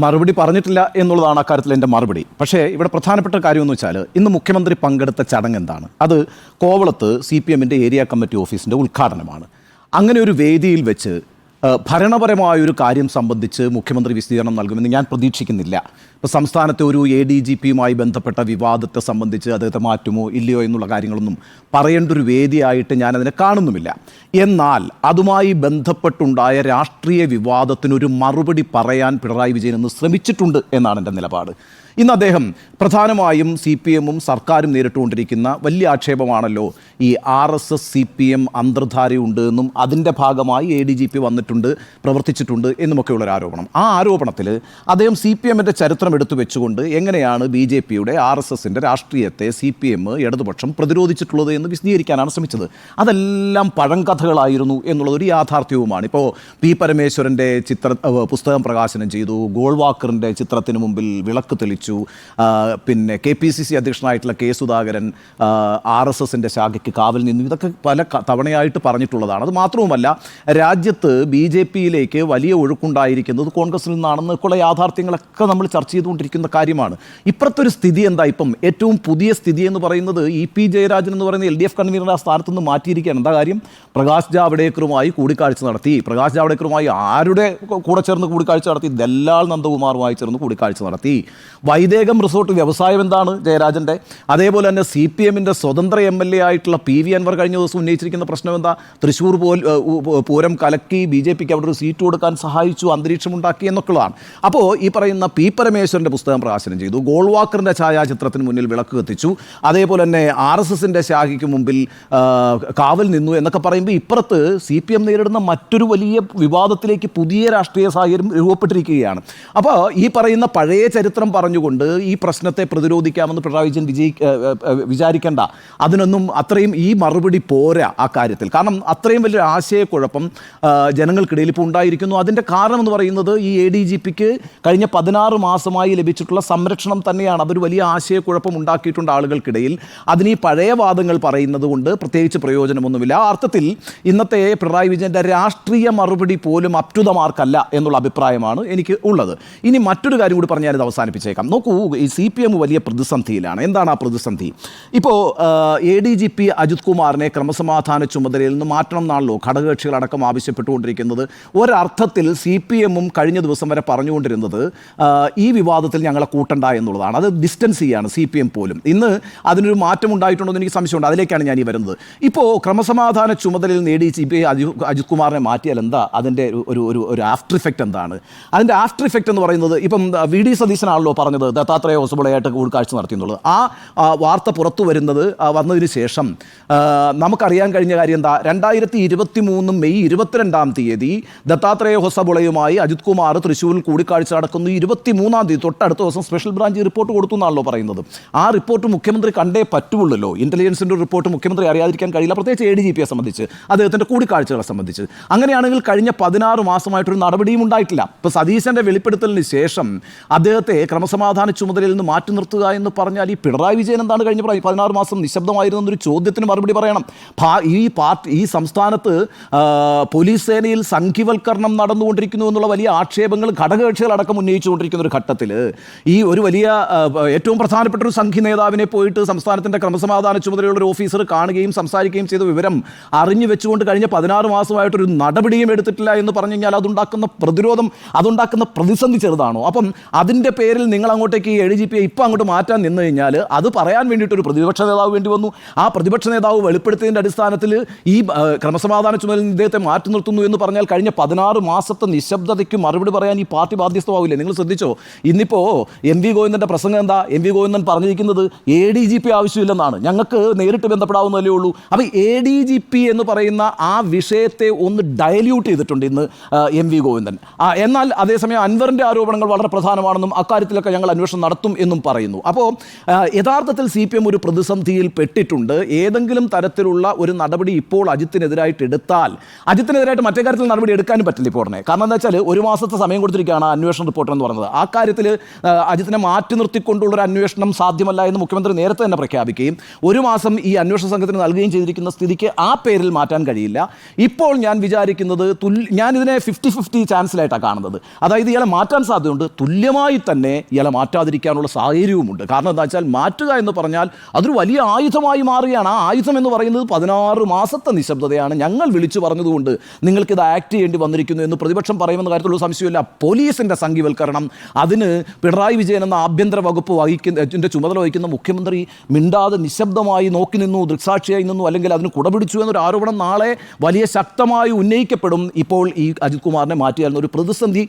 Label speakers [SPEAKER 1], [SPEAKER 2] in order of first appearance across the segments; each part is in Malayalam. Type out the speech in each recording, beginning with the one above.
[SPEAKER 1] മറുപടി പറഞ്ഞിട്ടില്ല എന്നുള്ളതാണ് അക്കാര്യത്തിൽ എൻ്റെ മറുപടി. പക്ഷേ ഇവിടെ പ്രധാനപ്പെട്ട കാര്യമെന്ന് വെച്ചാൽ ഇന്ന് മുഖ്യമന്ത്രി പങ്കെടുത്ത ചടങ്ങ് എന്താണ്? അത് കോവളത്ത് CPMൻ്റെ ഏരിയ കമ്മിറ്റി ഓഫീസിൻ്റെ ഉദ്ഘാടനമാണ്. അങ്ങനെ ഒരു വേദിയിൽ വെച്ച് ഭരണപരമായൊരു കാര്യം സംബന്ധിച്ച് മുഖ്യമന്ത്രി വിശദീകരണം നൽകുമെന്ന് ഞാൻ പ്രതീക്ഷിക്കുന്നില്ല. ഇപ്പോൾ സംസ്ഥാനത്തെ ഒരു ADGPയുമായി ബന്ധപ്പെട്ട വിവാദത്തെ സംബന്ധിച്ച് അദ്ദേഹത്തെ മാറ്റുമോ ഇല്ലയോ എന്നുള്ള കാര്യങ്ങളൊന്നും പറയേണ്ട ഒരു വേദിയായിട്ട് ഞാനതിനെ കാണുന്നുമില്ല. എന്നാൽ അതുമായി ബന്ധപ്പെട്ടുണ്ടായ രാഷ്ട്രീയ വിവാദത്തിനൊരു മറുപടി പറയാൻ പിണറായി വിജയൻ ഇന്ന് ശ്രമിച്ചിട്ടുണ്ട് എന്നാണ് എൻ്റെ നിലപാട്. ഇന്ന് അദ്ദേഹം പ്രധാനമായും CPMും സർക്കാരും നേരിട്ടുകൊണ്ടിരിക്കുന്ന വലിയ ആക്ഷേപമാണല്ലോ ഈ RSS CPM അന്തർധാരയുണ്ട് എന്നും അതിൻ്റെ ഭാഗമായി ADGP വന്നിട്ടുണ്ട് പ്രവർത്തിച്ചിട്ടുണ്ട് എന്നുമൊക്കെയുള്ളൊരു ആരോപണം. ആ ആരോപണത്തിൽ അദ്ദേഹം CPMൻ്റെ ചരിത്രം എടുത്തു വെച്ചുകൊണ്ട് എങ്ങനെയാണ് BJPയുടെ RSSൻ്റെ രാഷ്ട്രീയത്തെ CPM ഇടതുപക്ഷം പ്രതിരോധിച്ചിട്ടുള്ളത് എന്ന് വിശദീകരിക്കാനാണ് ശ്രമിച്ചത്. അതെല്ലാം പഴങ്കഥകളായിരുന്നു എന്നുള്ളതൊരു യാഥാർത്ഥ്യവുമാണ്. ഇപ്പോൾ P. പരമേശ്വരൻ്റെ പുസ്തകം പ്രകാശനം ചെയ്തു, ഗോൾവാക്കറിൻ്റെ ചിത്രത്തിന് മുമ്പിൽ വിളക്ക് തെളിച്ചു, പിന്നെ KPCC അധ്യക്ഷനായിട്ടുള്ള K. സുധാകരൻ RSSൻ്റെ ശാഖയ്ക്ക് കാവൽ നിന്നു. ഇതൊക്കെ പല തവണയായിട്ട് പറഞ്ഞിട്ടുള്ളതാണ്. അത് മാത്രവുമല്ല, രാജ്യത്ത് BJPയിലേക്ക് വലിയ ഒഴുക്കുണ്ടായിരിക്കുന്നത് കോൺഗ്രസിൽ നിന്നാണെന്നൊക്കെയുള്ള യാഥാർത്ഥ്യങ്ങളൊക്കെ നമ്മൾ ചർച്ച ചെയ്തുകൊണ്ടിരിക്കുന്ന കാര്യമാണ്. ഇപ്പുറത്തൊരു സ്ഥിതി എന്താ? ഇപ്പം ഏറ്റവും പുതിയ സ്ഥിതി എന്ന് പറയുന്നത് EP ജയരാജൻ എന്ന് പറയുന്ന LDF കൺവീനറുടെ ആ സ്ഥാനത്ത് നിന്ന് മാറ്റിയിരിക്കുകയാണ്. എന്താ കാര്യം? പ്രകാശ് ജാവ്ദേക്കറുമായി കൂടിക്കാഴ്ച നടത്തി. പ്രകാശ് ജാവ്ദേക്കറുമായി ആരുടെ കൂടെ ചേർന്ന് കൂടിക്കാഴ്ച നടത്തി? ദല്ലാൽ നന്ദകുമാറുമായി ചേർന്ന് കൂടിക്കാഴ്ച നടത്തി. വൈദേകം റിസോർട്ട് വ്യവസായം എന്താണ് ജയരാജൻ്റെ? അതേപോലെ തന്നെ CPMൻ്റെ സ്വതന്ത്ര MLA ആയിട്ടുള്ള PV അൻവർ കഴിഞ്ഞ ദിവസം ഉന്നയിച്ചിരിക്കുന്ന പ്രശ്നം എന്താ? തൃശ്ശൂർ പൂരം കലക്കി BJPക്ക് അവിടെ ഒരു സീറ്റ് കൊടുക്കാൻ സഹായിച്ചു, അന്തരീക്ഷമുണ്ടാക്കി എന്നൊക്കെയുള്ളതാണ്. അപ്പോൾ ഈ പറയുന്ന P. പരമേശ്വരൻ്റെ പുസ്തകം പ്രകാശനം ചെയ്തു, ഗോൾവാക്കറിൻ്റെ ഛായാചിത്രത്തിന് മുന്നിൽ വിളക്ക് കത്തിച്ചു, അതേപോലെ തന്നെ RSSൻ്റെ ശാഖയ്ക്ക് മുമ്പിൽ കാവൽ നിന്നു എന്നൊക്കെ പറയുമ്പോൾ ഇപ്പുറത്ത് CPM നേരിടുന്ന മറ്റൊരു വലിയ വിവാദത്തിലേക്ക് പുതിയ രാഷ്ട്രീയ സാഹചര്യം രൂപപ്പെട്ടിരിക്കുകയാണ്. അപ്പോൾ ഈ പറയുന്ന പഴയ ചരിത്രം പറഞ്ഞുകൊണ്ട് ഈ പ്രശ്നത്തെ പ്രതിരോധിക്കാമെന്ന് പിണറായി വിജയൻ വിചാരിക്കേണ്ട. അതിനൊന്നും അത്രയും ഈ മറുപടി പോരാ ആ കാര്യത്തിൽ. കാരണം അത്രയും വലിയൊരു ആശയക്കുഴപ്പം ജനങ്ങൾക്കിടയിൽ ഇപ്പോൾ ഉണ്ടായിരിക്കുന്നു. അതിൻ്റെ കാരണം എന്ന് പറയുന്നത് ഈ ADGPക്ക് കഴിഞ്ഞ 16 മാസമായി ലഭിച്ചിട്ടുള്ള സംരക്ഷണം തന്നെയാണ്. അതൊരു വലിയ ആശയക്കുഴപ്പം ഉണ്ടാക്കിയിട്ടുണ്ട് ആളുകൾക്കിടയിൽ. അതിന് ഈ പഴയ വാദങ്ങൾ പറയുന്നത് കൊണ്ട് പ്രത്യേകിച്ച് പ്രയോജനമൊന്നുമില്ല. ആ അർത്ഥത്തിൽ ഇന്നത്തെ പിണറായി വിജയൻ്റെ രാഷ്ട്രീയ മറുപടി പോലും അപ് ടു ദ മാർക്കല്ല എന്നുള്ള അഭിപ്രായമാണ് എനിക്ക് ഉള്ളത്. ഇനി മറ്റൊരു കാര്യം കൂടി പറഞ്ഞാൽ ഇത് അവസാനിപ്പിച്ചേക്കാം. നോക്കൂ, ഈ CPM വലിയ പ്രതിസന്ധിയിലാണ്. എന്താണ് ആ പ്രതിസന്ധി? ഇപ്പോൾ ADGP അജിത് കുമാറിനെ ക്രമസമാധാന ചുമതലയിൽ നിന്ന് മാറ്റണം എന്നാണല്ലോ ഘടകകക്ഷികളടക്കം ആവശ്യപ്പെട്ടുകൊണ്ടിരിക്കുന്നത്. ഒരർത്ഥത്തിൽ CPMും കഴിഞ്ഞ ദിവസം വരെ പറഞ്ഞുകൊണ്ടിരുന്നത് ഈ വിവാദത്തിൽ ഞങ്ങളെ കൂട്ടണ്ട എന്നുള്ളതാണ്. അത് ഡിസ്റ്റൻസ് ചെയ്യാണ് CPM പോലും. ഇന്ന് അതിനൊരു മാറ്റം ഉണ്ടായിട്ടുണ്ടോ എന്ന് എനിക്ക് സംശയമുണ്ട്. അതിലേക്കാണ് ഞാൻ ഈ വരുന്നത്. ഇപ്പോൾ ക്രമസമാധാന ചുമതലയിൽ നിന്ന് ADGP അജിത് കുമാറിനെ മാറ്റിയാൽ എന്താ അതിൻ്റെ ഒരു ആഫ്റ്റർ ഇഫക്റ്റ് എന്താണ്? അതിൻ്റെ ആഫ്റ്റർ ഇഫക്റ്റ് എന്ന് പറയുന്നത് ഇപ്പം VD സതീശനാണല്ലോ പറഞ്ഞത് ദത്താത്രേയ ഹൊസബളയായിട്ട് കൂടിക്കാഴ്ച നടത്തിയെന്നുള്ളത്. ആ വാർത്ത പുറത്തു വന്നതിന് ശേഷം നമുക്കറിയാൻ കഴിഞ്ഞ കാര്യം എന്താ? 2023 മെയ് 22-ാം തീയതി ദത്താത്രേയ ഹൊസബളയുമായി അജിത് കുമാർ തൃശ്ശൂരിൽ കൂടിക്കാഴ്ച നടക്കുന്നു. 23-ാം തീയതി തൊട്ടടുത്ത ദിവസം സ്പെഷ്യൽ ബ്രാഞ്ച് റിപ്പോർട്ട് കൊടുത്തു എന്നാണല്ലോ പറയുന്നത്. ആ റിപ്പോർട്ട് മുഖ്യമന്ത്രി കണ്ടേ പറ്റുള്ളൂ. ഇൻ്റലിജൻസിൻ്റെ റിപ്പോർട്ട് മുഖ്യമന്ത്രി അറിയാതിരിക്കാൻ കഴിയില്ല, പ്രത്യേകിച്ച് ADGPയെ സംബന്ധിച്ച്, അദ്ദേഹത്തിൻ്റെ കൂടിക്കാഴ്ചകളെ സംബന്ധിച്ച്. അങ്ങനെയാണെങ്കിൽ കഴിഞ്ഞ 16 മാസമായിട്ടൊരു നടപടിയും ഉണ്ടായിട്ടില്ല. ഇപ്പോൾ സതീശൻ്റെ വെളിപ്പെടുത്തലിന് ശേഷം അദ്ദേഹത്തെ ക്രമസമാധാന ചുമതലയിൽ നിന്ന് മാറ്റി നിർത്തുക എന്ന് പറഞ്ഞാൽ ഈ പിണറായി വിജയൻ എന്താണ് കഴിഞ്ഞ 16 മാസം നിശബ്ദമായിരുന്നു എന്നൊരു ചോദ്യത്തിന് മറുപടി പറയണം. ഈ സംസ്ഥാനത്ത് പോലീസ് സേനയിൽ സംഘിവൽക്കരണം നടന്നുകൊണ്ടിരിക്കുന്നു എന്നുള്ള വലിയ ആക്ഷേപങ്ങൾ ഘടകകക്ഷികളടക്കം ഉന്നയിച്ചുകൊണ്ടിരിക്കുന്ന ഒരു ഘട്ടത്തിൽ ഈ ഒരു വലിയ ഏറ്റവും പ്രധാനപ്പെട്ട ഒരു സംഘി നേതാവിനെ പോയിട്ട് സംസ്ഥാനത്തിൻ്റെ ക്രമസമാധാന ചുമതലയുള്ള ഒരു ഓഫീസർ കാണുകയും സംസാരിക്കുകയും ചെയ്ത വിവരം അറിഞ്ഞു വെച്ചുകൊണ്ട് കഴിഞ്ഞ 16 മാസമായിട്ടൊരു നടപടിയും എടുത്തിട്ടില്ല എന്ന് പറഞ്ഞു കഴിഞ്ഞാൽ അതുണ്ടാക്കുന്ന പ്രതിസന്ധി ചെറുതാണോ? അപ്പം അതിൻ്റെ പേരിൽ നിങ്ങൾ അങ്ങോട്ടേക്ക് ഈ ADGPയെ ഇപ്പോൾ അങ്ങോട്ട് മാറ്റാൻ നിന്ന് കഴിഞ്ഞാൽ അത് പറയാൻ വേണ്ടിയിട്ടൊരു പ്രതിപക്ഷ നേതാവ് വേണ്ടി വന്നു. ആ പ്രതിപക്ഷ നേതാവ് വെളിപ്പെടുത്തിയതിൻ്റെ അടിസ്ഥാനത്തിൽ ഈ ക്രമസമാധാന ചുമതലയിൽ ഇദ്ദേഹത്തെ മാറ്റി നിർത്തുന്നു എന്ന് പറഞ്ഞാൽ കഴിഞ്ഞ 16 മാസത്തെ നിശബ്ദതയ്ക്ക് മറുപടി പറയാൻ ഈ പാർട്ടി ബാധ്യസ്ഥമാവില്ലേ? നിങ്ങൾ ശ്രദ്ധിച്ചോ? ഇന്നിപ്പോൾ MV ഗോവിന്ദൻ്റെ പ്രസംഗം എന്താ? MV ഗോവിന്ദൻ പറഞ്ഞിരിക്കുന്നത് ADGP ആവശ്യമില്ലെന്നാണ്, ഞങ്ങൾക്ക് നേരിട്ട് ബന്ധപ്പെടാവുന്നതല്ലേ ഉള്ളൂ. അപ്പോൾ ADGP എന്ന് പറയുന്ന ആ വിഷയത്തെ ഒന്ന് ഡയല്യൂട്ട് ചെയ്തിട്ടുണ്ട് ഇന്ന് MV ഗോവിന്ദൻ. എന്നാൽ അതേസമയം അൻവറിൻ്റെ ആരോപണങ്ങൾ വളരെ പ്രധാനമാണെന്നും അക്കാര്യത്തിലൊക്കെ ഞങ്ങൾ അന്വേഷണം നടത്തും എന്നും പറയുന്നു. അപ്പോൾ യഥാർത്ഥത്തിൽ CPM ഒരു പ്രതിസന്ധിയിൽ പെട്ടിട്ടുണ്ട്. ഏതെങ്കിലും തരത്തിലുള്ള ഒരു നടപടി ഇപ്പോൾ അജിത്തിനെതിരായിട്ട് എടുത്താൽ അജിത്തിനെതിരായിട്ട് മറ്റേ കാര്യത്തിൽ നടപടി എടുക്കാനും പറ്റില്ല ഇപ്പോൾ ഉടനെ. കാരണം എന്താ വെച്ചാൽ 1 മാസത്തെ സമയം കൊടുത്തിരിക്കുകയാണ് അന്വേഷണ റിപ്പോർട്ട് എന്ന് പറയുന്നത്. ആ കാര്യത്തിൽ അജിത്തിനെ മാറ്റി നിർത്തിക്കൊണ്ടുള്ളൊരു അന്വേഷണം സാധ്യമല്ല എന്ന് മുഖ്യമന്ത്രി നേരത്തെ തന്നെ പ്രഖ്യാപിക്കുകയും 1 മാസം ഈ അന്വേഷണ സംഘത്തിന് നൽകുകയും ചെയ്തിരിക്കുന്ന സ്ഥിതിക്ക് ആ പേരിൽ മാറ്റാൻ കഴിയില്ല. ഇപ്പോൾ ഞാൻ വിചാരിക്കുന്നത് ഞാനിതിനെ 50-50 ചാൻസിലായിട്ടാണ് കാണുന്നത്. അതായത് ഇയാളെ മാറ്റാൻ സാധ്യതയുണ്ട്, തുല്യമായി തന്നെ ഇയാളെ മാറ്റാതിരിക്കാനുള്ള സാഹചര്യവുമുണ്ട്. കാരണം എന്താ വെച്ചാൽ മാറ്റുക എന്ന് പറഞ്ഞാൽ അതൊരു വലിയ ആയുധമായി മാറുകയാണ്. ആ ആയുധം എന്ന് പറയുന്നത് 16 മാസത്തെ നിശബ്ദതയാണ്. ഞങ്ങൾ വിളിച്ചു പറഞ്ഞതുകൊണ്ട് നിങ്ങൾക്കിത് ആക്ട് ചെയ്യേണ്ടി വന്നിരിക്കുന്നു എന്ന് പ്രതിപക്ഷം പറയുമെന്ന കാര്യത്തിലുള്ള സംശയമില്ല. പോലീസിൻ്റെ സംഘീവൽക്കരണം, അതിന് പിണറായി വിജയൻ എന്ന ആഭ്യന്തര വകുപ്പ് ചുമതല വഹിക്കുന്ന മുഖ്യമന്ത്രി മിണ്ടാതെ നിശബ്ദമായി നോക്കി നിന്നു, ദൃക്സാക്ഷിയായി നിന്നു, അല്ലെങ്കിൽ അതിന് കുടപിടിച്ചു എന്നൊരു ആരോപണം നാളെ വലിയ ശക്തമായി ഉന്നയിക്കപ്പെടും. ഇപ്പോൾ ഈ അജിത് കുമാറിനെ മാറ്റിയാൽ ഒരു പ്രതിസന്ധി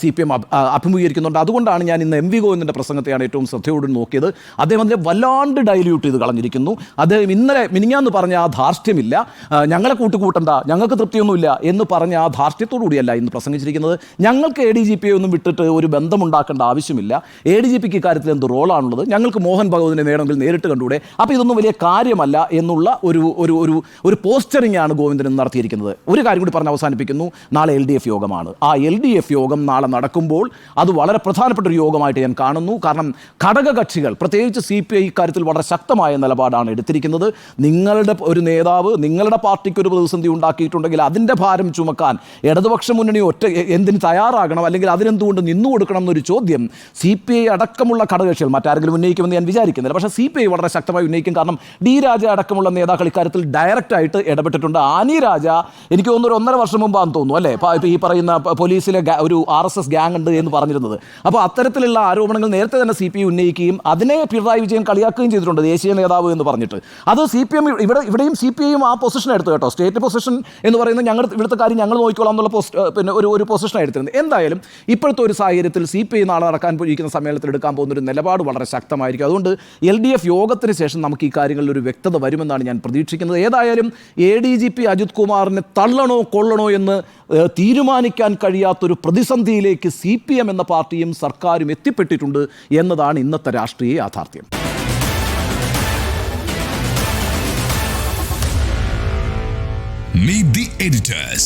[SPEAKER 1] CPM അഭിമുഖീകരിക്കുന്നുണ്ട്. അതുകൊണ്ടാണ് ഞാൻ ഇന്ന് MV ഗോവിന്ദൻ്റെ പ്രസംഗത്തെയാണ് ഏറ്റവും ശ്രദ്ധയോട് നോക്കിയത്. അദ്ദേഹം അതിനെ വല്ലാണ്ട് ഡൈല്യൂട്ട് ചെയ്ത് കളഞ്ഞിരിക്കുന്നു. അദ്ദേഹം ഇന്നലെ മിനിഞ്ഞാന്ന് പറഞ്ഞ ആ ധാർഷ്ട്യമില്ല, ഞങ്ങളെ കൂട്ടണ്ട, ഞങ്ങൾക്ക് തൃപ്തിയൊന്നുമില്ല എന്ന് പറഞ്ഞ ആ ധാർഷ്ട്യത്തോടുകൂടിയല്ല ഇന്ന് പ്രസംഗിച്ചിരിക്കുന്നത്. ഞങ്ങൾക്ക് ADGP ഒന്നും വിട്ടിട്ട് ഒരു ബന്ധമുണ്ടാക്കേണ്ട ആവശ്യമില്ല. ADGPക്ക് ഇക്കാര്യത്തിൽ എന്ത് റോളാണുള്ളത്, ഞങ്ങൾക്ക് മോഹൻ ഭഗവതിനെ നേരമെങ്കിൽ നേരിട്ട് കണ്ടൂടെ, അപ്പോൾ ഇതൊന്നും വലിയ കാര്യമല്ല എന്നുള്ള ഒരു പോസ്റ്ററിംഗ് ആണ് ഗോവിന്ദൻ നടത്തിയിരിക്കുന്നത്. ഒരു കാര്യം കൂടി പറഞ്ഞ് അവസാനിപ്പിക്കുന്നു. നാളെ LDF യോഗമാണ്. ആ LDF യോഗം നാളെ നടക്കുമ്പോൾ അത് വളരെ പ്രധാനപ്പെട്ട ഒരു യോഗമായിട്ട് ഞാൻ കാണുന്നു. കാരണം ഘടകകക്ഷികൾ പ്രത്യേകിച്ച് CPI ഇക്കാര്യത്തിൽ വളരെ ശക്തമായ നിലപാടാണ് എടുത്തിരിക്കുന്നത്. നിങ്ങളുടെ ഒരു നേതാവ് നിങ്ങളുടെ പാർട്ടിക്ക് ഒരു പ്രതിസന്ധി ഉണ്ടാക്കിയിട്ടുണ്ടെങ്കിൽ അതിൻ്റെ ഭാരം ചുമക്കാൻ ഇടതുപക്ഷ മുന്നണി എന്തിന് തയ്യാറാകണം, അല്ലെങ്കിൽ അതിനെന്തുകൊണ്ട് നിന്നു കൊടുക്കണം എന്നൊരു ചോദ്യം CPI അടക്കമുള്ള ഘടകകക്ഷികൾ മറ്റാരെങ്കിലും ഉന്നയിക്കുമെന്ന് ഞാൻ വിചാരിക്കുന്നില്ല. പക്ഷേ CPI വളരെ ശക്തമായി ഉന്നയിക്കും. കാരണം D രാജ അടക്കമുള്ള നേതാക്കൾ ഇക്കാര്യത്തിൽ ഡയറക്റ്റായിട്ട് ഇടപെട്ടിട്ടുണ്ട്. ആനി രാജ എനിക്ക് തോന്നുന്നു 1.5 വർഷം മുമ്പാന്ന് തോന്നുന്നു അല്ലേ ഈ പറയുന്ന പോലീസിലെ ഒരു RSS ഗ്യാങ് ഉണ്ട് എന്ന് പറഞ്ഞിരുന്നത്. അപ്പോൾ അത്തരത്തിലുള്ള ആരോപണങ്ങൾ നേരത്തെ തന്നെ CPI ഉന്നയിക്കുകയും അതിനെ പിണറായി വിജയൻ കളിയാക്കുകയും ചെയ്തിട്ടുണ്ട്, ദേശീയ നേതാവ് എന്ന് പറഞ്ഞിട്ട്. അത് CPM ഇവിടെയും CPIയും ആ പൊസിഷൻ എടുത്തു കേട്ടോ. സ്റ്റേറ്റ് പൊസിഷൻ എന്ന് പറയുന്നത് ഇവിടുത്തെ കാര്യം ഞങ്ങൾ നോക്കിക്കോളാം എന്നുള്ള ഒരു പൊസിഷനാണ് എടുത്തിരുന്നത്. എന്തായാലും ഇപ്പോഴത്തെ ഒരു സാഹചര്യത്തിൽ CPI നാളെ നടക്കാൻ പോയിരിക്കുന്ന സമ്മേളനത്തിൽ എടുക്കാൻ പോകുന്ന ഒരു നിലപാട് വളരെ ശക്തമായിരിക്കും. അതുകൊണ്ട് LDF യോഗത്തിന് ശേഷം നമുക്ക് ഈ കാര്യങ്ങളിൽ ഒരു വ്യക്തത വരുമെന്നാണ് ഞാൻ പ്രതീക്ഷിക്കുന്നത്. ഏതായാലും ADGP അജിത് കുമാറിനെ തള്ളണോ കൊള്ളണോ എന്ന് തീരുമാനിക്കാൻ കഴിയാത്തൊരു പ്രതിസന്ധിയിലേക്ക് CPM എന്ന പാർട്ടിയും സർക്കാരും എത്തിപ്പെട്ടിട്ടുണ്ട് എന്നതാണ് ഇന്നത്തെ രാഷ്ട്രീയ യാഥാർത്ഥ്യം.
[SPEAKER 2] Meet the editors.